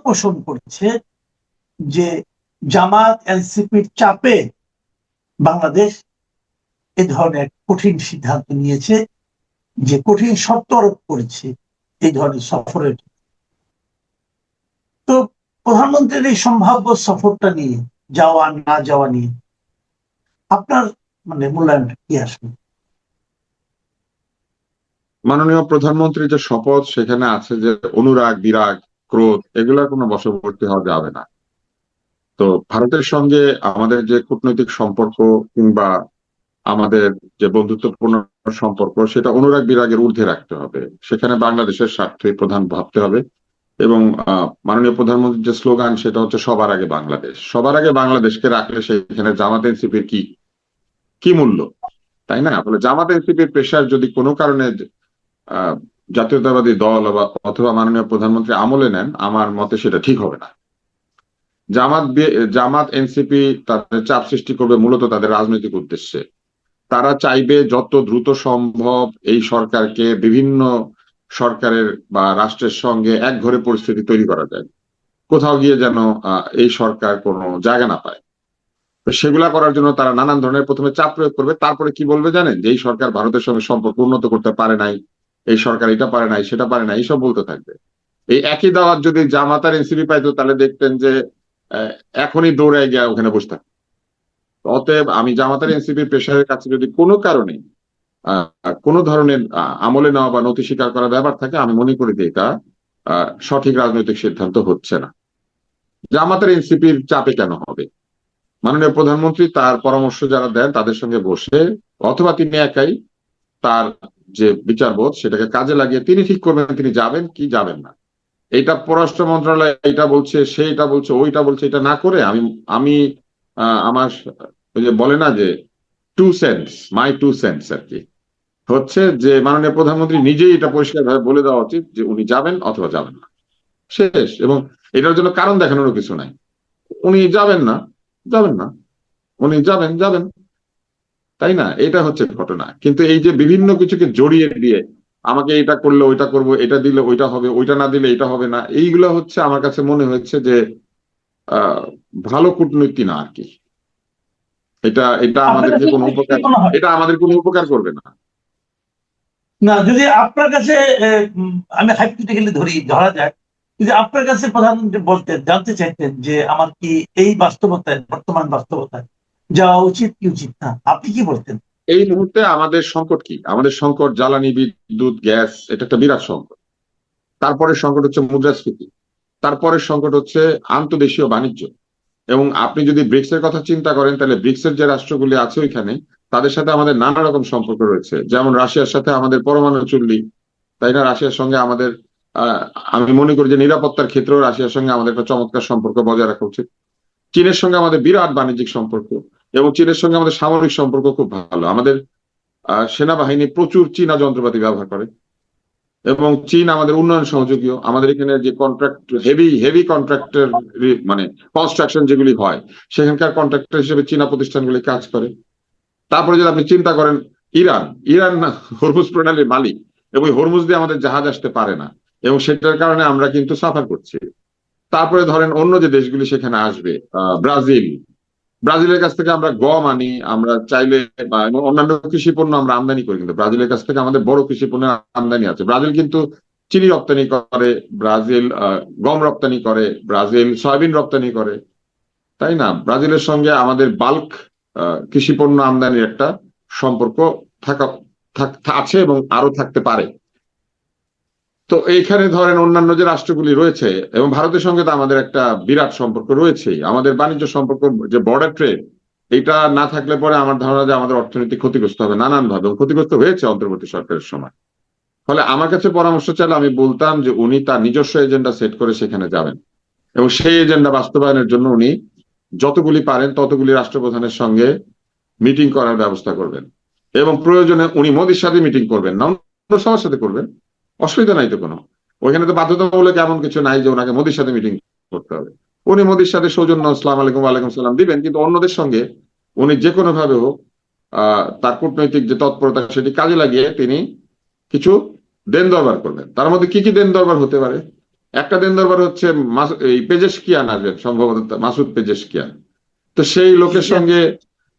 পোষণ করছে যে জামাত এনসিপির চাপে বাংলাদেশ এ ধরনের কঠিন সিদ্ধান্ত নিয়েছে, যে কঠিন শর্ত আরোপ করেছে এই ধরনের সফরের। তো প্রধানমন্ত্রীর এই সম্ভাব্য সফরটা নিয়ে, যাওয়া না যাওয়া নিয়ে আপনার মূল্যায়নটা কি আসবে? মাননীয় প্রধানমন্ত্রীর যে শপথ, সেখানে আছে যে অনুরাগ, বিরাগ, ক্রোধ, এগুলা কোনো বশবর্তী হওয়া যাবে না। তো ভারতের সঙ্গে আমাদের যে কূটনৈতিক সম্পর্ক কিংবা আমাদের যে বন্ধুত্বপূর্ণ সম্পর্ক, সেটা অনুরাগ বিরাগের ঊর্ধ্বে রাখতে হবে। সেখানে বাংলাদেশের স্বার্থই প্রধান ভাবতে হবে। এবং মাননীয় প্রধানমন্ত্রীর যে স্লোগান, সেটা হচ্ছে সবার আগে বাংলাদেশ। সবার আগে বাংলাদেশকে রাখলে সেখানে জামাত এনসিপির কি কি মূল্য, তাই না? ফলে জামাত এনসিপির প্রেশার যদি কোনো কারণে জাতীয়তাবাদী দল অথবা মাননীয় প্রধানমন্ত্রী আমলে নেন, আমার মতে সেটা ঠিক হবে না। জামাত এনসিপি তাদের চাপ সৃষ্টি করবে মূলত তাদের রাজনৈতিক উদ্দেশ্যে। তারা চাইবে যত দ্রুত সম্ভব এই সরকারকে বিভিন্ন সরকারের বা রাষ্ট্রের সঙ্গে একঘরে পরিস্থিতি তৈরি করা যায়, কোথাও গিয়ে যেন এই সরকার কোনো জায়গা না পায়। তো সেগুলা করার জন্য তারা নানান ধরনের প্রথমে চাপ প্রয়োগ করবে, তারপরে কি বলবে জানেন? যে এই সরকার ভারতের সঙ্গে সম্পর্ক উন্নত করতে পারে নাই, এই সরকার এটা পারে নাই, সেটা পারে নাই, এইসব বলতে থাকবে। এই একই দাওয়াত যদি জামাত আর এনসিপি পাইতো, তাহলে দেখতেন যে এখনই দৌড়ে গিয়ে ওখানে বসে থাকতো। অতএব আমি জামাতার এনসিপির প্রেশারের কাছে যদি কোনো কারণে কোনো ধরনের আমলে নেওয়া বা নথি স্বীকার করার ব্যাপার থাকে, আমি মনে করি যে এটা সঠিক রাজনৈতিক সিদ্ধান্ত হচ্ছে না। জামাতার এনসিপির চাপে কেন হবে? মাননীয় প্রধানমন্ত্রী তার পরামর্শ যারা দেন তাদের সঙ্গে বসে, অথবা তিনি একাই তার যে বিচারবোধ সেটাকে কাজে লাগিয়ে তিনি ঠিক করবেন তিনি যাবেন কি যাবেন না। এটা পররাষ্ট্র মন্ত্রণালয় এটা বলছে, সে এটা বলছে, ওইটা বলছে, এটা না করে আমি আমার ওই যে বলে না যে মাই টু সেন্স আর কি, হচ্ছে যে মাননীয় প্রধানমন্ত্রী নিজেই এটা পরিষ্কার ভাবে বলে দেওয়া উচিত যে উনি যাবেন অথবা যাবেন না, শেষ। এবং এটার জন্য কারণ দেখানোর কিছু নাই। উনি যাবেন না, যাবেন না, উনি যাবেন, যাবেন, তাই না? এটা হচ্ছে ঘটনা। কিন্তু এই যে বিভিন্ন কিছুকে জড়িয়ে দিয়ে আমাকে এটা করলে ওইটা করব, এটা দিলে ওইটা হবে, ওইটা না দিলে এটা হবে না, এইগুলো হচ্ছে আমার কাছে মনে হচ্ছে যে আহ ভালো কূটনীতি না আর কি। এটা এটা আপনার আমাদেরকে কাছে কোনো উপকার, কি মনে হয়? এটা আমাদের কোনো উপকার করবে না। না, যদি আপনার কাছে আমি হাইপোথেটিক্যালি ধরা যায়, যদি আপনার কাছে প্রধানমন্ত্রী বলতেন, জানতে চাইতেন যে আমার কি এই বাস্তবতায়, বর্তমান বাস্তবতায় যাওয়া উচিত কি উচিত না, আপনি কি বলতেন? এই মুহূর্তে আমাদের সংকট কি? আমাদের সংকট জ্বালানি, বিদ্যুৎ, গ্যাস, এটা একটা বিরাট সংকট। তারপরে সংকট হচ্ছে মুদ্রাস্ফীতি। তারপরে সংকট হচ্ছে আন্তদেশীয় বাণিজ্য। এবং আপনি যদি ব্রিক্স এর কথা চিন্তা করেন, তাহলে ব্রিক্স এর যে রাষ্ট্রগুলি আছে ওইখানে, তাদের সাথে আমাদের নানা রকম সম্পর্ক রয়েছে। যেমন রাশিয়ার সাথে আমাদের পরমাণু চুল্লি, তাই না? রাশিয়ার সঙ্গে আমাদের আহ আমি মনে করি যে নিরাপত্তার ক্ষেত্রেও রাশিয়ার সঙ্গে আমাদের একটা চমৎকার সম্পর্ক বজায় রাখা উচিত। চীনের সঙ্গে আমাদের বিরাট বাণিজ্যিক সম্পর্ক, এবং চীনের সঙ্গে আমাদের সামরিক সম্পর্ক খুব ভালো। আমাদের সেনাবাহিনী প্রচুর চীনা যন্ত্রপাতি ব্যবহার করে, এবং চীন আমাদের উন্নয়ন সহযোগীও। আমাদের এখানে যে কন্ট্রাক্ট, হেভি কন্ট্রাক্টর, মানে কনস্ট্রাকশন যেগুলি হয়, সেখানকার কন্ট্রাক্টর হিসেবে চীনা প্রতিষ্ঠানগুলি কাজ করে। তারপরে যদি আপনি চিন্তা করেন ইরান, ইরান না হরমুজ প্রণালীর মালিক, এবং হরমুজ দিয়ে আমাদের জাহাজ আসতে পারে না, এবং সেটার কারণে আমরা কিন্তু সাফার করছি। তারপরে ধরেন অন্য যে দেশগুলি সেখানে আসবে, ব্রাজিল, ব্রাজিলের কাছ থেকে আমরা গম আনি, আমরা চাইলে বা অন্যান্য কৃষি পণ্য আমরা আমদানি করি, কিন্তু ব্রাজিলের কাছ থেকে আমাদের বড় কৃষি পণ্যের আমদানি আছে। ব্রাজিল কিন্তু চিনি রপ্তানি করে, ব্রাজিল গম রপ্তানি করে, ব্রাজিল সয়াবিন রপ্তানি করে, তাই না? ব্রাজিলের সঙ্গে আমাদের বাল্ক কৃষি পণ্য আমদানির একটা সম্পর্ক থাকা আছে এবং আরো থাকতে পারে। তো এইখানে ধরেন অন্যান্য যে রাষ্ট্রগুলি রয়েছে, এবং ভারতের সঙ্গে তো আমাদের একটা বিরাট সম্পর্ক রয়েছেই। আমাদের বাণিজ্য সম্পর্ক, যে বর্ডার ট্রেড, এটা না থাকলে পরে আমার ধারণা যে আমাদের অর্থনীতি ক্ষতিগ্রস্ত হবে নানান ভাবে, এবং ক্ষতিগ্রস্ত হয়েছে অন্তর্বর্তী সরকারের সময়। ফলে আমার কাছে পরামর্শ চাইলে আমি বলতাম যে উনি তার নিজস্ব এজেন্ডা সেট করে সেখানে যাবেন, এবং সেই এজেন্ডা বাস্তবায়নের জন্য উনি যতগুলি পারেন ততগুলি রাষ্ট্রপ্রধানের সঙ্গে মিটিং করার ব্যবস্থা করবেন, এবং প্রয়োজনে উনি মোদির সাথে মিটিং করবেন না, অন্য সবার সাথে করবেন, অসুবিধা নাই তো কোনো। ওইখানে তো বাধ্যতামূলক এমন কিছু নাই যে ওনাকে মোদির সাথে মিটিং করতে হবে। উনি মোদির সাথে সৌজন্য আসসালাম আলাইকুম ওয়ালাইকুম সালাম দিবেন, কিন্তু অন্যদের সঙ্গে উনি যে কোনো ভাবে হোক তার কূটনৈতিক যে তৎপরতা সেটি কাজে লাগিয়ে তিনি কিছু দেন দরবার করবেন। তার মধ্যে কি কি দেন দরবার হতে পারে? একটা দিন দরবার হচ্ছে এই পেজেশকিয়ান আসবেন সম্ভবত, মাসুদ পেজেশকিয়ান। তো সেই লোকের সঙ্গে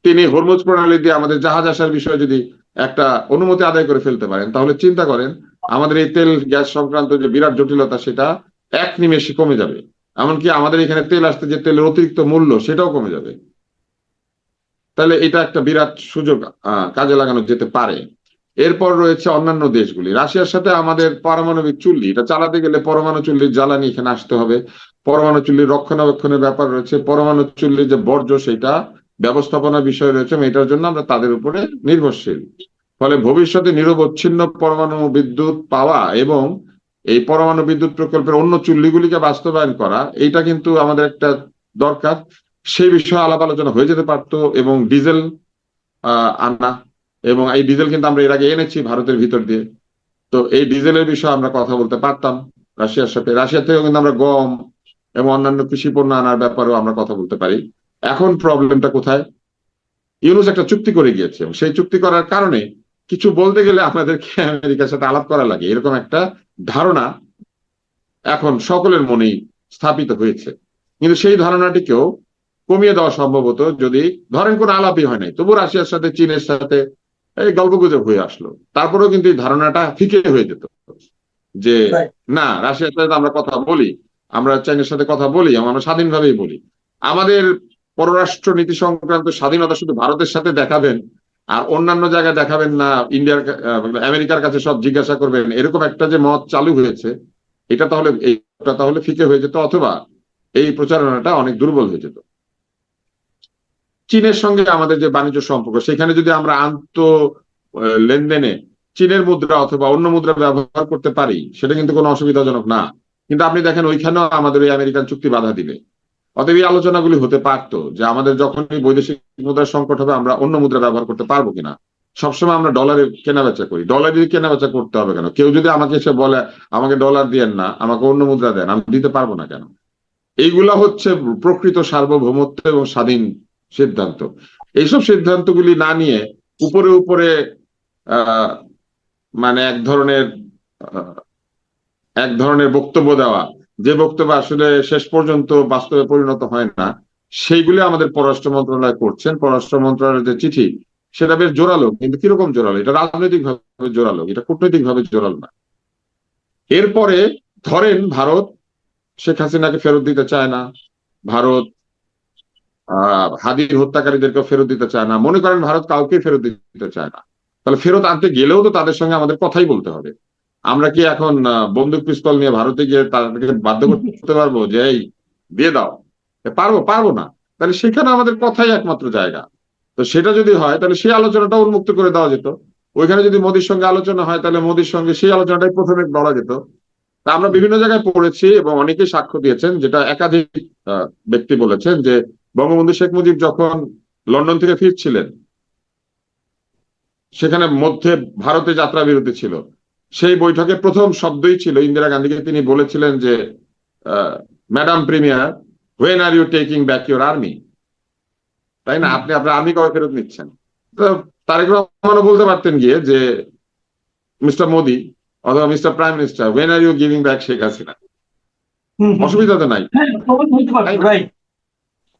তিনি হরমুজ প্রণালী দিয়ে আমাদের জাহাজ আসার বিষয়ে যদি একটা অনুমতি আদায় করে ফেলতে পারেন, তাহলে চিন্তা করেন আমাদের এই তেল গ্যাস সংক্রান্ত যে বিরাট জটিলতা সেটা এক নিমেষে কমে যাবে। এমনকি আমাদের এখানে তেল আসতে যে তেলের অতিরিক্ত মূল্য সেটাও কমে যাবে। তাহলে এটা একটা বিরাট সুযোগ কাজে লাগানো যেতে পারে। এরপর রয়েছে অন্যান্য দেশগুলি। রাশিয়ার সাথে আমাদের পারমাণবিক চুল্লি, এটা চালাতে গেলে পরমাণু চুল্লির জ্বালানি এখানে আসতে হবে, পরমাণু চুল্লির রক্ষণাবেক্ষণের ব্যাপার রয়েছে, পরমাণু চুল্লির যে বর্জ্য সেটা ব্যবস্থাপনার বিষয় রয়েছে, এটার জন্য আমরা তাদের উপরে নির্ভরশীল। ফলে ভবিষ্যতে নিরবচ্ছিন্ন পরমাণু বিদ্যুৎ পাওয়া এবং এই পরমাণু বিদ্যুৎ প্রকল্পের অন্য চুল্লিগুলিকে বাস্তবায়ন করা, এইটা কিন্তু আমাদের একটা দরকার। সেই বিষয়ে আলাপ আলোচনা হয়ে যেতে পারতো, এবং ডিজেল আনা, এবং এই ডিজেল কিন্তু আমরা এর আগে এনেছি ভারতের ভিতর দিয়ে। তো এই ডিজেলের বিষয়ে আমরা কথা বলতে পারতাম রাশিয়ার সাথে। রাশিয়া থেকেও কিন্তু আমরা গম এবং অন্যান্য কৃষি পণ্য আনার ব্যাপারেও আমরা কথা বলতে পারি। এখন প্রবলেমটা কোথায়? ইউনুস একটা চুক্তি করে গিয়েছে, এবং সেই চুক্তি করার কারণে কিছু বলতে গেলে আমাদেরকে আমেরিকার সাথে আলাপ করা লাগে, এরকম একটা ধারণা এখন সকলের মনেই স্থাপিত হয়েছে। কিন্তু সেই ধারণাটিকেও কমিয়ে দেওয়া সম্ভব হতো যদি ধরেন কোনো আলাপই হয় নাই, তবু রাশিয়ার সাথে চীনের সাথে এই গল্পগুজব হয়ে আসলো, তারপরেও কিন্তু এই ধারণাটা ফিকে হয়ে যেত যে না, রাশিয়ার সাথে আমরা কথা বলি, আমরা চাইনার সাথে কথা বলি, আমরা স্বাধীনভাবেই বলি। আমাদের পররাষ্ট্র নীতি সংক্রান্ত স্বাধীনতা শুধু ভারতের সাথে দেখাবেন আর অন্যান্য জায়গায় দেখাবেন না, ইন্ডিয়ার আমেরিকার কাছে সব জিজ্ঞাসা করবেন, এরকম একটা যে মত চালু হয়েছে, এটা তাহলে ফিকে হয়ে যেত, অথবা এই প্রচারণাটা অনেক দুর্বল হয়ে যেত। চীনের সঙ্গে আমাদের যে বাণিজ্য সম্পর্ক, সেখানে যদি আমরা লেনদেনে চীনের মুদ্রা অথবা অন্য মুদ্রা ব্যবহার করতে পারি, সেটা কিন্তু কোনো অসুবিধাজনক না। কিন্তু আপনি দেখেন ওইখানেও আমাদের ওই আমেরিকান চুক্তি বাধা দিবে। অতএব এই আলোচনাগুলি হতে পারতো যে আমাদের যখনই বৈদেশিক মুদ্রার সংকট হবে আমরা অন্য মুদ্রা ব্যবহার করতে পারবো কিনা। সবসময় আমরা ডলারে কেনাবেচা করি, ডলারে কেনাবেচা করতে হবে কেন? কেউ যদি আমাকে এসে বলে আমাকে ডলার দিয়েন না, আমাকে অন্য মুদ্রা দেন, আমি দিতে পারবো না কেন? এইগুলা হচ্ছে প্রকৃত সার্বভৌমত্ব এবং স্বাধীন সিদ্ধান্ত। এইসব সিদ্ধান্তগুলি না নিয়ে উপরে উপরে মানে এক ধরনের বক্তব্য দেওয়া, যে বক্তব্য আসলে শেষ পর্যন্ত বাস্তবে পরিণত হয় না, সেইগুলি আমাদের পররাষ্ট্র মন্ত্রণালয় করছেন। পররাষ্ট্র মন্ত্রণালয়ের যে চিঠি সেটা বেশ জোরালো, কিন্তু কিরকম জোরালো? এটা রাজনৈতিক ভাবে জোরালো, এটা কূটনৈতিক ভাবে জোরালো না। এরপরে ধরেন ভারত শেখ হাসিনাকে ফেরত দিতে চায় না, ভারত হাদির হত্যাকারীদেরকে ফেরত দিতে চায় না, মনে করেন ভারত কাউকে ফেরত দিতে চায় না, তাহলে ফেরত আনতে গেলেও তো তাদের সঙ্গে আমাদের কথাই বলতে হবে। আমরা কি এখন বন্দুক পিস্তল নিয়ে ভারতে গিয়ে তাদেরকে বাধ্য করতে পারবো যে এই দিয়ে দাও? পারবো না। তাহলে সেখানে আমাদের কথাই একমাত্র জায়গা। তো সেটা যদি হয় তাহলে সেই আলোচনাটা উন্মুক্ত করে দেওয়া যেত। ওইখানে যদি মোদির সঙ্গে আলোচনা হয় তাহলে মোদির সঙ্গে সেই আলোচনাটাই প্রথমে বলা যেত। তা আমরা বিভিন্ন জায়গায় পড়েছি এবং অনেকেই সাক্ষ্য দিয়েছেন, যেটা একাধিক ব্যক্তি বলেছেন, যে বঙ্গবন্ধু শেখ মুজিব যখন লন্ডন থেকে ফিরছিলেন, সেখানে মধ্যে ভারতে যাত্রা বিরতি ছিল, সেই বৈঠকে প্রথম শব্দই ছিল ইন্দিরা গান্ধীকে তিনি বলেছিলেন যে madam premier, when are you taking back your army? তাই না, আপনি আপনার আর্মি কবে ফেরত নিচ্ছেন? তো তারেক রহমানও বলতে পারতেন গিয়ে যে মিস্টার মোদি অথবা mister prime minister, when are you giving back Sheikh Hasina? অসুবিধা তো নাই।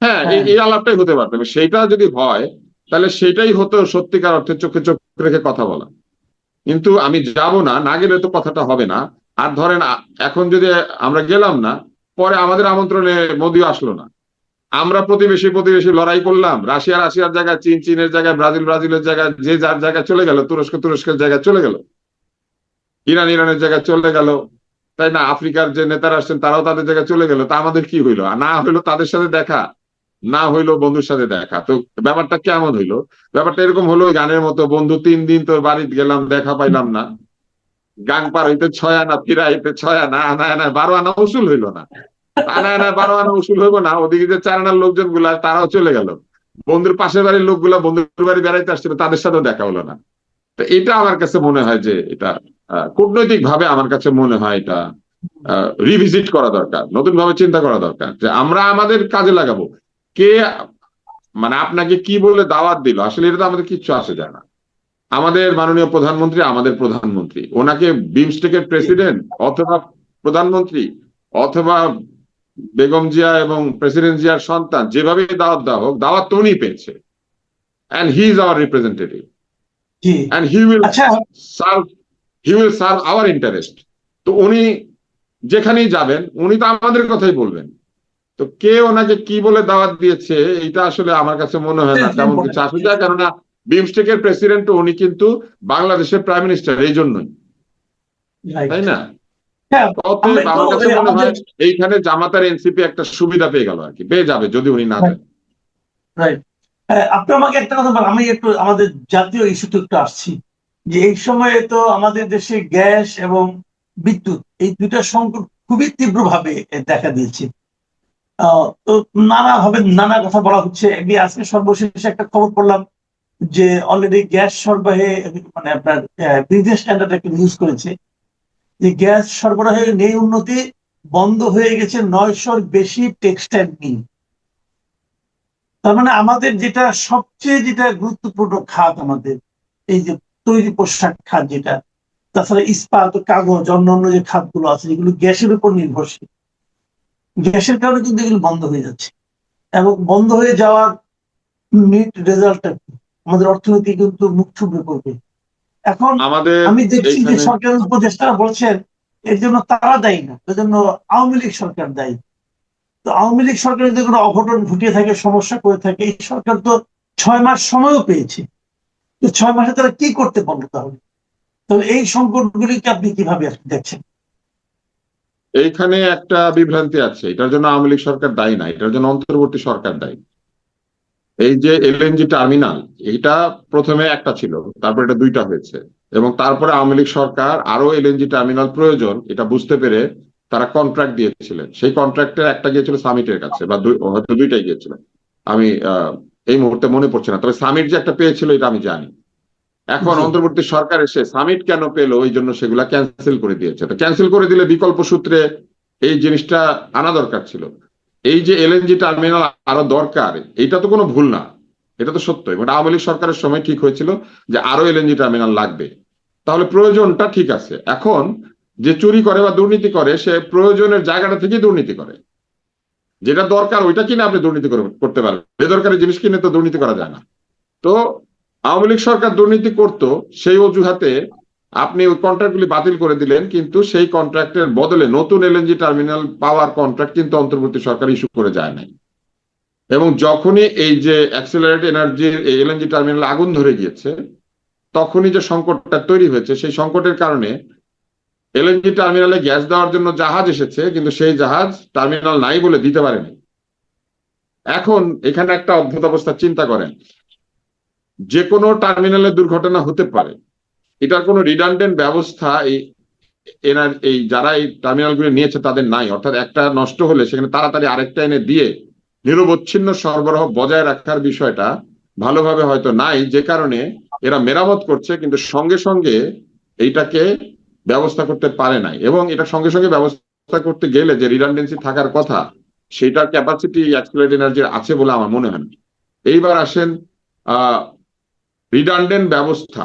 হ্যাঁ, এই আলাপটাই হতে পারতো। সেইটা যদি হয় তাহলে সেটাই হতো সত্যিকার অর্থে চোখে চোখ রেখে কথা বলা। কিন্তু আমি যাব না, না গেলে তো কথাটা হবে না। আর ধরেন এখন যদি আমরা গেলাম না, পরে আমাদের আমন্ত্রণে মোদিও আসলো না, আমরা প্রতিবেশী লড়াই করলাম, রাশিয়ার জায়গায় চীনের জায়গায় ব্রাজিলের জায়গায় যে যার জায়গায় চলে গেল, তুরস্কের জায়গায় চলে গেল, ইরানের জায়গায় চলে গেল, তাই না? আফ্রিকার যে নেতারা আসছেন তারাও তাদের জায়গায় চলে গেল। তা আমাদের কি হইলো? না হইলো তাদের সাথে দেখা, না হইলো বন্ধুর সাথে দেখা। তো ব্যাপারটা কেমন হইলো? ব্যাপারটা এরকম হলো গানের মতো, বন্ধু 3 দিন তোর বাড়িতে গেলাম, দেখা পাইলাম না, গাং পার হইতে 6 আনা, ফিরা হইতে 6 আনা, আনা 12 আনা উসুল হইলো না। আনা 12 আনা উসুল হইবো না, ওদিকে যে 4 আনার লোকজন গুলা তারাও চলে গেল, বন্ধুর পাশের বাড়ির লোকগুলা বন্ধুর বাড়ি বেড়াইতে আসছিল, তাদের সাথেও দেখা হলো না। তো এটা আমার কাছে মনে হয় যে এটা কূটনৈতিক ভাবে আমার কাছে মনে হয় এটা রিভিজিট করা দরকার, নতুন ভাবে চিন্তা করা দরকার, যে আমরা আমাদের কাজে লাগাবো। কে মানে আপনাকে কি বলে দাওয়াত দিল, আসলে এটা তো আমাদের কিচ্ছু আসে যায় না। আমাদের মাননীয় প্রধানমন্ত্রী আমাদের প্রধানমন্ত্রী, ওনাকে বিমস্টেকের প্রেসিডেন্ট অথবা প্রধানমন্ত্রী অথবা বেগম জিয়া এবং প্রেসিডেন্ট জিয়ার সন্তান, যেভাবে দাওয়াত দেওয়া হোক, দাওয়াত তো উনি পেয়েছে, and he is our representative G. and he will আচ্ছা, serve our interest. তো উনি যেখানেই যাবেন উনি তো আমাদের কথাই বলবেন। তো কে ওনাকে কি বলে দাওয়াত দিয়েছে এটা আসলে আমার কাছে মনে হয় না তেমন কিছু আসে যায়, কেননা বিমস্টেকের প্রেসিডেন্ট উনি কিন্তু বাংলাদেশের প্রাইম মিনিস্টার, এই জন্যই, রাইট। তাই না? হ্যাঁ, অতএব আমরা তো আমার কাছে মনে আমাদের হয় এইখানে জামাতার এনসিপি একটা সুবিধা পেয়ে গেল আর কি, পেয়ে যাবে যদি উনি না যান। রাইট। আপনি আমাকে একটা কথা বলেন, আমি একটু আমাদের জাতীয় ইস্যুতে একটু আসছি, যে এই সময়ে তো আমাদের দেশে গ্যাস এবং বিদ্যুৎ এই দুইটা সংকট খুবই তীব্রভাবে দেখা দিয়েছে। তো নানাভাবে নানা কথা বলা হচ্ছে। আজকে সর্বশেষ একটা খবর পড়লাম যে অলরেডি গ্যাস সরবরাহে মানে আপনার বিদেশ স্ট্যান্ডার্ড একটা নিউজ করেছে যে গ্যাস সরবরাহে নেই উন্নতি, বন্ধ হয়ে গেছে 900-র বেশি টেক্সটাইল মিল। তার মানে আমাদের যেটা সবচেয়ে গুরুত্বপূর্ণ খাত, আমাদের এই যে তৈরি পোশাক খাত যেটা, তাছাড়া ইস্পাত, কাগজ, অন্যান্য যে খাতগুলো আছে যেগুলো গ্যাসের উপর নির্ভরশীল, গ্যাসের কারণে কিন্তু এগুলো বন্ধ হয়ে যাচ্ছে। এবং বন্ধ হয়ে যাওয়ার নেট রেজাল্টটা আমাদের অর্থনীতি কিন্তু মুখ থুবড়ে পড়বে। এখন আমাদের আমি দেখছি যে এইখানে সরকারের উপদেষ্টারা বলছেন এর জন্য তারা দায়ী না, এর জন্য আওয়ামী লীগ সরকার দায়ী। তো আওয়ামী লীগ সরকার যদি কোনো অঘটন ঘটিয়ে থাকে, সমস্যা করে থাকে, এই সরকার তো 6 মাস সময়ও পেয়েছে। তো 6 মাসে তারা কি করতে পারলো তাহলে? তাহলে এই সংকটগুলিকে আপনি কিভাবে দেখছেন? এইখানে একটা বিভ্রান্তি আছে, এটার জন্য আওয়ামী লীগ সরকার দায়ী না, এটার জন্য অন্তর্বর্তী সরকার দায়ী। এই যে এলএনজি টার্মিনাল, এটা প্রথমে একটা ছিল, তারপর এটা দুইটা হয়েছে, এবং তারপরে আওয়ামী লীগ সরকার আরো এলএনজি টার্মিনাল প্রয়োজন এটা বুঝতে পেরে তারা কন্ট্রাক্ট দিয়েছিলেন। সেই কন্ট্রাক্টের একটা গিয়েছিল সামিটের কাছে, বা হয়তো দুইটাই গিয়েছিল, আমি এই মুহূর্তে মনে পড়ছে না, তবে সামিট যে একটা পেয়েছিল এটা আমি জানি। এখন অন্তর্বর্তী সরকার এসে সামিট কেন পেলো ওই জন্য সেগুলা ক্যান্সেল করে দিয়েছে। তো ক্যান্সেল করে দিলে বিকল্প সূত্রে এই জিনিসটা আনা দরকার ছিল। এই যে এলএনজি টার্মিনাল আরো দরকার, এটা তো কোনো ভুল না, এটা তো সত্য, এবং আওয়ামী লীগ সরকারের সময় ঠিক হয়েছিল যে আরো এলএনজি টার্মিনাল লাগবে। তাহলে প্রয়োজনটা ঠিক আছে। এখন যে চুরি করে বা দুর্নীতি করে সে প্রয়োজনের জায়গাটা থেকেই দুর্নীতি করে। যেটা দরকার ওইটা কিনে আপনি দুর্নীতি করতে পারবেন, বেদরকারি জিনিস কিনে তো দুর্নীতি করা যায় না। তো আওয়ামী লীগ সরকার দুর্নীতি করত, সেই অজুহাতে আপনি ওই কন্ট্রাক্টগুলি বাতিল করে দিলেন, কিন্তু সেই কন্ট্রাক্টের বদলে নতুন এলএনজি টার্মিনাল পাওয়ার কন্ট্রাক্ট কিন্তু অন্তর্বর্তী সরকার ইস্যু করে যায় নাই। এবং যখনই এই যে অ্যাক্সিলারেটেড এনার্জির এলএনজি টার্মিনাল আগুন ধরে গিয়েছে, তখনই যে সংকটটা তৈরি হয়েছে, সেই সংকটের কারণে এলএনজি টার্মিনালে গ্যাস দেওয়ার জন্য জাহাজ এসেছে, কিন্তু সেই জাহাজ টার্মিনাল নাই বলে দিতে পারেনি। এখন এখানে একটা অদ্ভুত অবস্থা, চিন্তা করেন, যে কোনো টার্মিনালে দুর্ঘটনা হতে পারে, এটার কোনো রিডান্ডেন্ট ব্যবস্থা এই যারা এই টার্মিনাল গুলো নিয়েছে তাদের নাই। অর্থাৎ একটা নষ্ট হলে সেখানে তাড়াতাড়ি আরেকটা এনে দিয়ে নিরবচ্ছিন্ন সরবরাহ বজায় রাখার বিষয়টা ভালোভাবে হয়তো নাই, যে কারণে এরা মেরামত করছে কিন্তু সঙ্গে সঙ্গে এইটাকে ব্যবস্থা করতে পারে নাই। এবং এটা সঙ্গে সঙ্গে ব্যবস্থা করতে গেলে যে রিডান্ডেন্সি থাকার কথা, সেটার ক্যাপাসিটি অ্যাক্সিলারেটেড এনার্জির আছে বলে আমার মনে হয় না। এইবার আসেন রিডান্ডেন্ট ব্যবস্থা,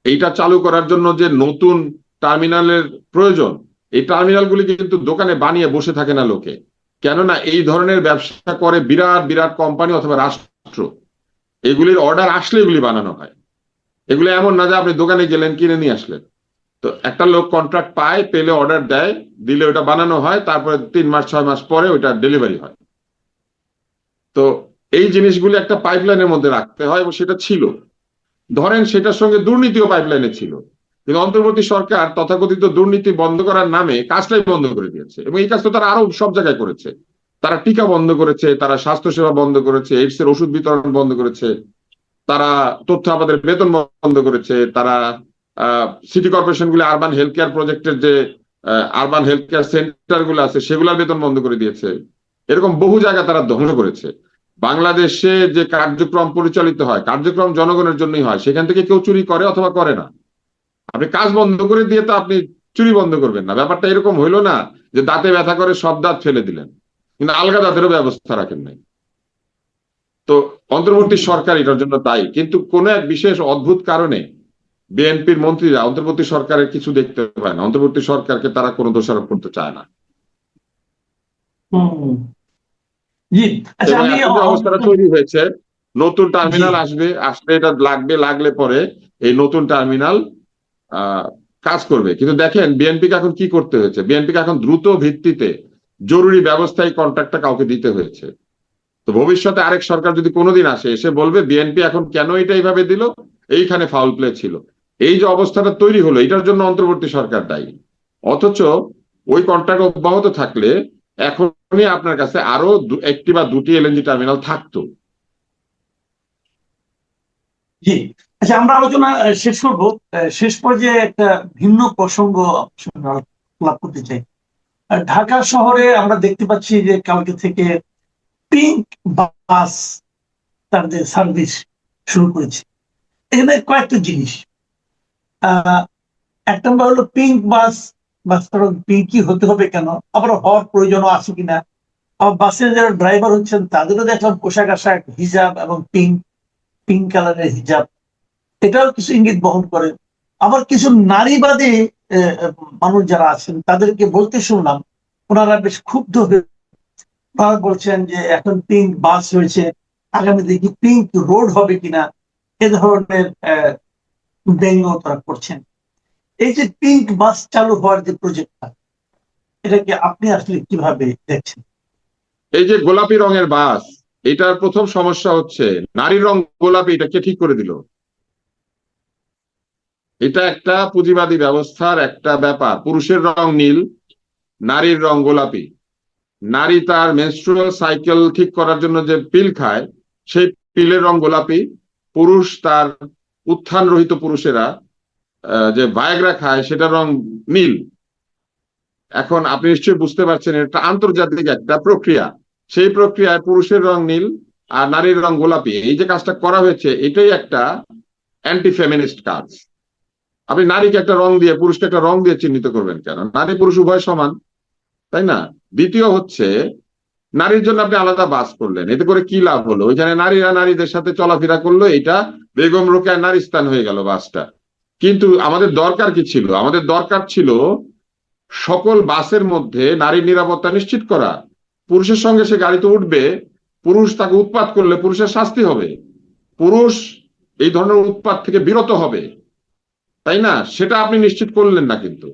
এইটা চালু করার জন্য যে নতুন টার্মিনালের প্রয়োজন, এই টার্মিনালগুলি কিন্তু দোকানে বানিয়ে বসে থাকে না লোকে, কেননা এই ধরনের ব্যবসা করে বিরাট বিরাট কোম্পানি অথবা রাষ্ট্র। এগুলির অর্ডার আসলে এগুলি বানানো হয়, এগুলো এমন না যে আপনি দোকানে গেলেন কিনে নিয়ে আসলেন। তো একটা লোক কন্ট্রাক্ট পায়, পেলে অর্ডার দেয়, দিলে ওটা বানানো হয়, তারপরে 3 মাস 6 মাস পরে ওটা ডেলিভারি হয়। তো এই জিনিসগুলি একটা পাইপলাইনের মধ্যে রাখতে হয়, এবং সেটা ছিল, ধরেন সেটার সঙ্গে দুর্নীতিও পাইপলাইনে ছিল, কিন্তু অন্তর্বর্তী সরকার তথাকথিত দুর্নীতি বন্ধ করার নামে কাজটাই বন্ধ করে দিয়েছে। এবং এই কাজ তো তারা আরো সব জায়গায় করেছে, তারা টিকা বন্ধ করেছে, তারা স্বাস্থ্যসেবা বন্ধ করেছে, এইডস এর ওষুধ বিতরণ বন্ধ করেছে, তারা তথ্য আমাদের বেতন বন্ধ করেছে, তারা সিটি কর্পোরেশন গুলি আরবান হেলথ কেয়ার প্রজেক্টের যে আরবান হেলথ কেয়ার সেন্টার গুলো আছে সেগুলোর বেতন বন্ধ করে দিয়েছে। এরকম বহু জায়গা তারা ধ্বংস করেছে। বাংলাদেশে যে কার্যক্রম পরিচালিত হয়, কার্যক্রম জনগণের জন্যই হয়, সেখান থেকে কেউ চুরি করে অথবা করে না। আপনি কাজ বন্ধ করে দিয়ে তো আপনি চুরি বন্ধ করবেন না। ব্যাপারটা এরকম হইলো না যে দাঁতে ব্যথা করে সব দাঁত ফেলে দিলেন, কিন্তু আলগা দাঁতেরও ব্যবস্থা রাখেন নাই। তো অন্তর্বর্তী সরকার এটার জন্য দায়ী, কিন্তু কোন এক বিশেষ অদ্ভুত কারণে বিএনপির মন্ত্রীরা অন্তর্বর্তী সরকারের কিছু দেখতে পায় না, অন্তর্বর্তী সরকারকে তারা কোনো দোষারোপ করতে চায় না। হুম। জি। আচ্ছা, এবং আমি এখন যে অবস্থাটা তৈরি হয়েছে, নতুন জি টার্মিনাল আসবে, আসলে এটা লাগলে পরে এই নতুন টার্মিনাল আহ কাজ করবে। কিন্তু দেখেন বিএনপিকে এখন কি করতে হয়েছে, বিএনপিকে এখন দ্রুত ভিত্তিতে জরুরি ব্যবস্থায় কন্ট্রাক্টটা কাউকে দিতে হয়েছে। তো ভবিষ্যতে আরেক সরকার যদি কোনোদিন আসে, এসে বলবে বিএনপি এখন কেন এটা এইভাবে দিল, এইখানে ফাউল প্লে ছিল। এই যে অবস্থাটা তৈরি হলো, এটার জন্য অন্তর্বর্তী সরকার দায়ী। অথচ ওই কন্ট্রাক্ট অব্যাহত থাকলে এখনই আপনার কাছে আরো একটি বা দুটি এলএনজি টার্মিনাল থাকতো। জি। আচ্ছা, আমরা আলোচনা শেষ করব। শেষ পর্যায়ে একটা ভিন্ন প্রসঙ্গ আপনার সঙ্গে আলাপ করতে চাই। ঢাকা শহরে আমরা দেখতে পাচ্ছি যে কালকে থেকে পিঙ্ক বাস তাদের সার্ভিস শুরু করেছে। এখানে কয়েকটা জিনিস, এক নম্বর হলো পিঙ্ক বাসটা পিঙ্কই হতে হবে কেন, আবার হওয়ার প্রয়োজনও আছে কিনা। আবার বাসের যারা ড্রাইভার হচ্ছেন তাদেরও দেখলাম পোশাক আশাক হিজাব এবং পিঙ্ক পিঙ্ক কালারের হিজাব, এটাও কিছু ইঙ্গিত বহন করে। আবার কিছু নারীবাদী মানুষ যারা আছেন তাদেরকে বলতে শুনলাম, ওনারা বেশ ক্ষুব্ধ হয়ে ওনারা বলছেন যে এখন পিঙ্ক বাস হয়েছে, আগামী দিকে পিঙ্ক রোড হবে কিনা, এ ধরনের ব্যঙ্গ তারা করছেন। এই যে পিঙ্ক বাস চালু হওয়ার যে প্রজেক্টটা, এটাকে আপনি আসলে কিভাবে দেখছেন? এই যে গোলাপি রঙের বাস, এটার প্রথম সমস্যা হচ্ছে নারীর রং গোলাপি, এটা কে ঠিক করে দিল? এটা একটা পুঁজিবাদী ব্যবস্থার একটা ব্যাপার। পুরুষের রং নীল, নারীর রং গোলাপি। নারী তার মেনস্ট্রুয়াল সাইকেল ঠিক করার জন্য যে পিল খায়, সেই পিলের রং গোলাপি। পুরুষ তার উত্থান রহিত পুরুষেরা যে ভায়াগ্রা খায়, সেটার রং নীল। এখন আপনি নিশ্চয়ই বুঝতে পারছেন এটা আন্তর্জাতিক একটা প্রক্রিয়া। সেই প্রক্রিয়ায় পুরুষের রং নীল আর নারীর রং গোলাপি, এই যে কাজটা করা হয়েছে, এটাই একটা অ্যান্টি ফেমিনিস্ট কাজ। আপনি নারীকে একটা রং দিয়ে, পুরুষকে একটা রং দিয়ে চিহ্নিত করবেন কেন? নারী পুরুষ উভয় সমান, তাই না? দ্বিতীয় হচ্ছে, নারীর জন্য আপনি আলাদা বাস করলেন, এতে করে কি লাভ হলো? ওইখানে নারীরা নারীদের সাথে চলাফেরা করলো, এটা বেগম রোকেয়া নারীস্থান হয়ে গেল বাসটা। কিন্তু আমাদের দরকার কি ছিল? আমাদের দরকার ছিল সকল বাসের মধ্যে নারীর নিরাপত্তা নিশ্চিত করা। পুরুষের সঙ্গে সে গাড়িতে উঠবে, পুরুষ তাকে উৎপাত করলে পুরুষের শাস্তি হবে, পুরুষ এই ধরনের উৎপাত থেকে বিরত হবে, তাই না? সেটা আপনি নিশ্চিত করলেন না। কিন্তু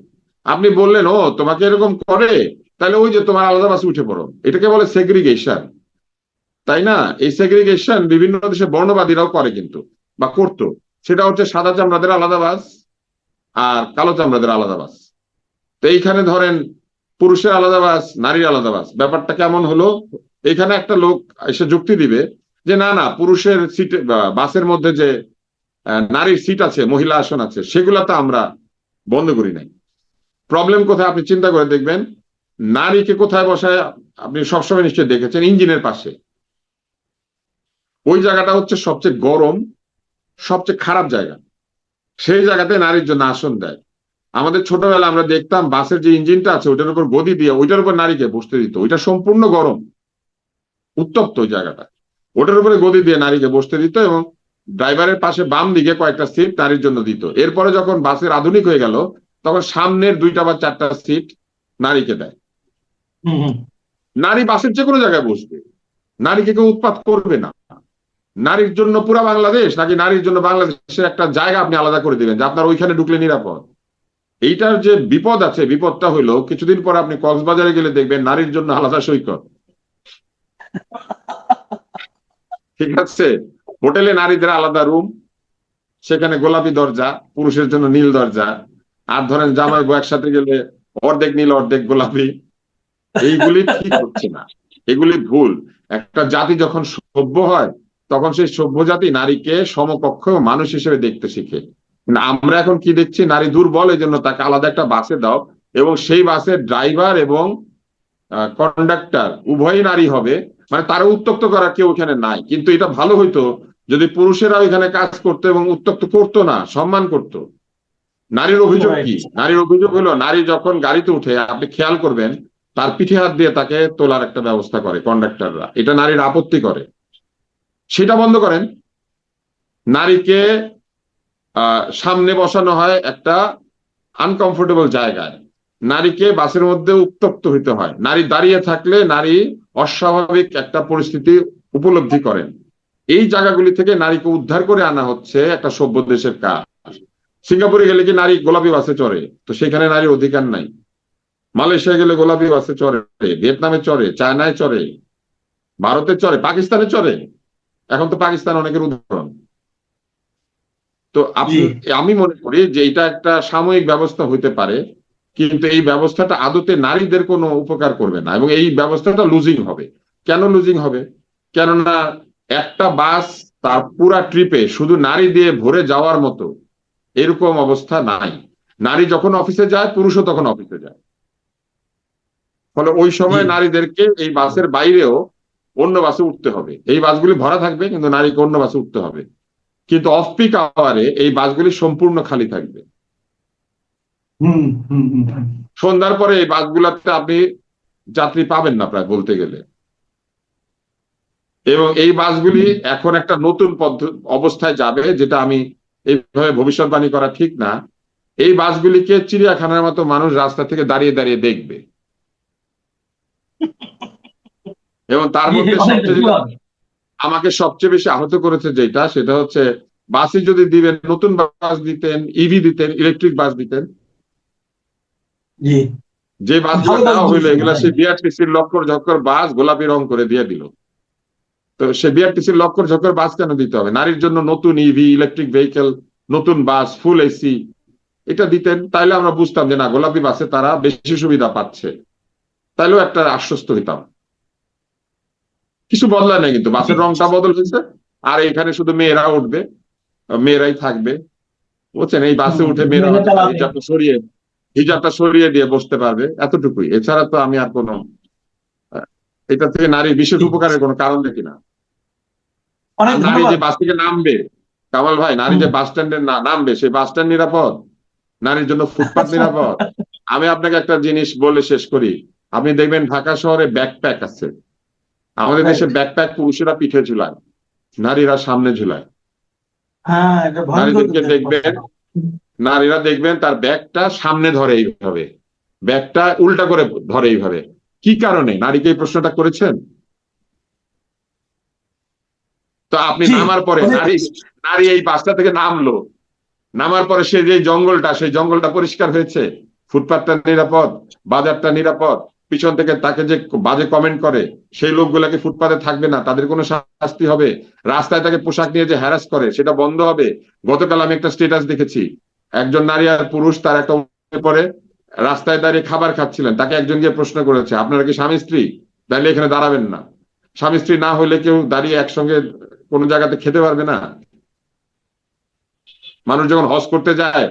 আপনি বললেন, ও তোমাকে এরকম করে, তাহলে ওই যে তোমার আলাদা বাসে উঠে পড়ো। এটাকে বলে সেগ্রিগেশন, তাই না? এই সেগ্রিগেশন বিভিন্ন দেশে বর্ণবাদীরাও করে কিন্তু, বা করতো। সেটা হচ্ছে সাদা চামড়াদের আলাদা বাস আর কালো চামড়াদের আলাদা বাস। তো এইখানে ধরেন পুরুষের আলাদা বাস, নারীর আলাদা বাস, ব্যাপারটা কেমন হলো? এখানে একটা লোক এসে যুক্তি দিবে যে না না, পুরুষের সিটে বাসের মধ্যে যে নারীর সিট আছে, মহিলা আসন আছে, সেগুলা তো আমরা বন্ধ করি নাই। প্রবলেম কোথায় আপনি চিন্তা করে দেখবেন। নারীকে কোথায় বসায় আপনি সবসময় নিশ্চয়ই দেখেছেন? ইঞ্জিনের পাশে। ওই জায়গাটা হচ্ছে সবচেয়ে গরম, সবচেয়ে খারাপ জায়গা। সেই জায়গাতে নারীর জন্য আসন দেয়। আমাদের ছোটবেলা আমরা দেখতাম বাসের যে ইঞ্জিনটা আছে, ওইটার উপর গদি দিয়ে ওইটার উপর নারীকে বসতে দিত। ওইটা সম্পূর্ণ গরম, উত্তপ্ত ওই জায়গাটা, ওটার উপরে গদি দিয়ে নারীকে বসতে দিত, এবং ড্রাইভারের পাশে বাম দিকে কয়েকটা সিট নারীর জন্য দিত। এরপরে যখন বাসের আধুনিক হয়ে গেল, তখন সামনের 2টা বা 4টা সিট নারীকে দেয়। নারী বাসের যে কোনো জায়গায় বসবে, নারীকে কেউ উৎপাত করবে না। নারীর জন্য পুরা বাংলাদেশ, নাকি নারীর জন্য বাংলাদেশের একটা জায়গা আপনি আলাদা করে দিবেন যে আপনার ওইখানে ঢুকলে নিরাপদ? এইটার যে বিপদ আছে, বিপদটা হলো কিছুদিন পর আপনি কক্সবাজারে গেলে দেখবেন নারীর জন্য আলাদা সৈকত। ঠিক আছে? হোটেলে নারীদের আলাদা রুম, সেখানে গোলাপি দরজা, পুরুষের জন্য নীল দরজা। আর ধরেন জামাই বউ একসাথে গেলে অর্ধেক নীল অর্ধেক গোলাপি। এইগুলি ঠিক হচ্ছে না, এগুলি ভুল। একটা জাতি যখন সভ্য হয়, তখন সেই সভ্য জাতি নারীকে সমকক্ষ মানুষ হিসেবে দেখতে শিখে। আমরা এখন কি দেখছি? নারী দুর্বল, এই জন্য তাকে আলাদা একটা বাসে দাও, এবং সেই বাসের ড্রাইভার এবং কন্ডাক্টর উভয়ই নারী হবে। মানে তারা উত্তক্ত করার কেউ ওখানে নাই। কিন্তু এটা ভালো হইতো যদি পুরুষেরা ওইখানে কাজ করতো এবং উত্তক্ত করতো না, সম্মান করতো। নারীর অভিযোগ কি? নারীর অভিযোগ হলো, নারী যখন গাড়িতে উঠে আপনি খেয়াল করবেন তার পিঠে হাত দিয়ে তাকে তোলার একটা ব্যবস্থা করে কন্ডাক্টররা, এটা নারীর আপত্তি করে। সেটা বন্ধ করেন। নারীকে সামনে বসানো হয় একটা আনকমফোর্টেবল জায়গায়, নারীকে বাসের মধ্যে উত্তপ্ত হইতে হয়। নারী দাঁড়িয়ে থাকলে নারী অস্বাভাবিক একটা পরিস্থিতি উপলব্ধি করেন। এই জায়গাগুলি থেকে নারীকে উদ্ধার করে আনা হচ্ছে একটা সভ্য দেশের কাজ। সিঙ্গাপুরে গেলে কি নারী গোলাপি বাসে চড়ে? তো সেখানে নারীর অধিকার নাই। মালয়েশিয়া গেলে গোলাপি বাসে চড়ে, ভিয়েতনামে চড়ে, চায়নায় চড়ে, ভারতে চড়ে, পাকিস্তানে চড়ে। এখন তো পাকিস্তান অনেকের উদাহরণ। তো জি আমি মনে করি যে এটা একটা সাময়িক ব্যবস্থা হইতে পারে, কিন্তু এই ব্যবস্থাটা আদতে নারীদের কোনো উপকার করবে না, এবং এই ব্যবস্থাটা লুজিং হবে। কেন লুজিং হবে? কেননা একটা বাস তার পুরা ট্রিপে শুধু নারী দিয়ে ভরে যাওয়ার মতো এরকম অবস্থা নাই। নারী যখন অফিসে যায়, পুরুষও তখন অফিসে যায়। ফলে ওই জি সময় নারীদেরকে এই বাসের বাইরেও অন্য বাসে উঠতে হবে। এই বাসগুলি ভরা থাকবে, কিন্তু নারীকে অন্য বাসে উঠতে হবে। কিন্তু অফ পিক আওয়ারে এই বাসগুলি সম্পূর্ণ খালি থাকবে। হুম হুম হুম হুম। সন্ধ্যার পরে এই বাসগুলোতে আপনি যাত্রী পাবেন না প্রায় বলতে গেলে। এবং এই বাসগুলি এখন একটা নতুন অবস্থায় যাবে, যেটা আমি এইভাবে ভবিষ্যৎবাণী করা ঠিক না। এই বাসগুলিকে চিড়িয়াখানার মতো মানুষ রাস্তা থেকে দাঁড়িয়ে দাঁড়িয়ে দেখবে। এবং তার জি, মধ্যে অনেক সবচেয়ে ভালো যেটা হবে। আমাকে সবচেয়ে বেশি আহত করেছে যেটা, সেটা হচ্ছে বাসে যদি দিবেন, নতুন বাস দিতেন, ইভি দিতেন, ইলেকট্রিক বাস দিতেন। জি যে বাসগুলো ভালো দেওয়া বাসগুলো হইলো ছিল, এগুলা হ্যাঁ। সেই বিআরটিসির লক্কর ঝক্কর বাস গোলাপি রং করে দিয়ে দিল। তো সে বিআরটিসির লক্কর ঝক্কর বাস কেন দিতে হবে? নারীর জন্য নতুন ইভি, ইলেকট্রিক ভেহিকেল, নতুন বাস, ফুল এসি এটা দিতেন, তাইলে আমরা বুঝতাম যে না, গোলাপি বাসে তারা বেশি সুবিধা পাচ্ছে, তাইলেও একটা আশ্বস্ত হইতাম। কিছু বদলায় নাই, কিন্তু জি, বাসের রংটা বদল হয়েছে। আর এখানে শুধু মেয়েরা উঠবে, মেয়েরাই থাকবে। বুঝছেন, এই বাসে হুম, উঠে মেয়েরা মেয়েরা হয়তো তার চালাবে। হিজাবটা সরিয়ে দিয়ে বসতে পারবে, এতটুকুই। এছাড়া তো আমি আর কোনো এটা থেকে নারীর বিশেষ জি, উপকারের কোনো কারণ দেখি না। অনেক আর নারী যে ধন্যবাদ। বাস থেকে নামবে, কামাল ভাই, নারী হুম। যে বাস স্ট্যান্ডে নামবে, সেই বাস স্ট্যান্ড নিরাপদ? নারীর জন্য ফুটপাত নিরাপদ? আমি আপনাকে একটা জিনিস বলে শেষ করি। আপনি দেখবেন ঢাকা শহরে ব্যাকপ্যাক আছে। আমাদের দেশে রাইট। ব্যাকপ্যাক পুরুষেরা পিঠে ঝুলায়, নারীরা সামনে ঝুলায়। হ্যাঁ, এটা ভয়ঙ্কর নারীদেরকে কিন্তু একটা কথা। দেখবেন, নারীরা দেখবেন তার ব্যাগটা সামনে ধরে এইভাবে, ব্যাগটা উল্টা করে ধরে এইভাবে। কি কারণে? নারীকে এই প্রশ্নটা করেছেন? তো আপনি জি নামার পরে অনেক। নারী নারী এই বাসটা থেকে নামলো, নামার পরে সে যে জঙ্গলটা, সেই জঙ্গলটা পরিষ্কার হয়েছে? ফুটপাতটা নিরাপদ? বাজারটা নিরাপদ? পিছন থেকে তাকে যে বাজে কমেন্ট করে সেই লোকগুলাকে ফুটপাতে থাকবে না, তাদের কোনো শাস্তি হবে? রাস্তায় তাকে পোশাক নিয়ে যে হ্যারাস করে সেটা বন্ধ হবে? গতকাল আমি একটা স্ট্যাটাস দেখেছি, একজন নারী আর পুরুষ তার একটা পরে রাস্তায় দাঁড়িয়ে খাবার খাচ্ছিলেন, তাকে একজন গিয়ে প্রশ্ন করেছে, আপনারা কি স্বামী স্ত্রী? তাহলে এখানে দাঁড়াবেন না। স্বামী স্ত্রী না হলে কেউ দাঁড়িয়ে একসঙ্গে কোনো জায়গাতে খেতে পারবে না? মানুষ যখন হজ করতে যায়